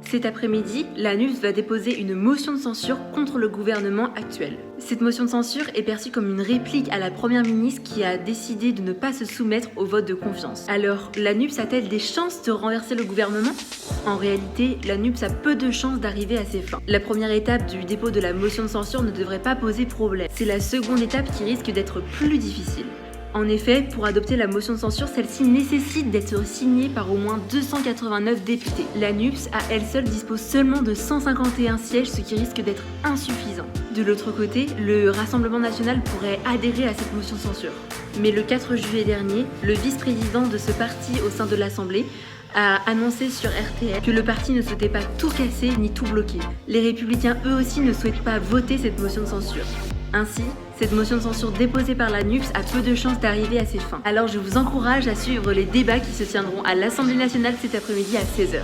Cet après-midi, l'ANUPS va déposer une motion de censure contre le gouvernement actuel. Cette motion de censure est perçue comme une réplique à la première ministre qui a décidé de ne pas se soumettre au vote de confiance. Alors, l'ANUPS a-t-elle des chances de renverser le gouvernement ? En réalité, l'ANUPS a peu de chances d'arriver à ses fins. La première étape du dépôt de la motion de censure ne devrait pas poser problème. C'est la seconde étape qui risque d'être plus difficile. En effet, pour adopter la motion de censure, celle-ci nécessite d'être signée par au moins 289 députés. L'ANUPS, à elle seule, dispose seulement de 151 sièges, ce qui risque d'être insuffisant. De l'autre côté, le Rassemblement national pourrait adhérer à cette motion de censure. Mais le 4 juillet dernier, le vice-président de ce parti au sein de l'Assemblée a annoncé sur RTL que le parti ne souhaitait pas tout casser ni tout bloquer. Les Républicains, eux aussi, ne souhaitent pas voter cette motion de censure. Ainsi, cette motion de censure déposée par l'ANUPS a peu de chances d'arriver à ses fins. Alors je vous encourage à suivre les débats qui se tiendront à l'Assemblée nationale cet après-midi à 16h.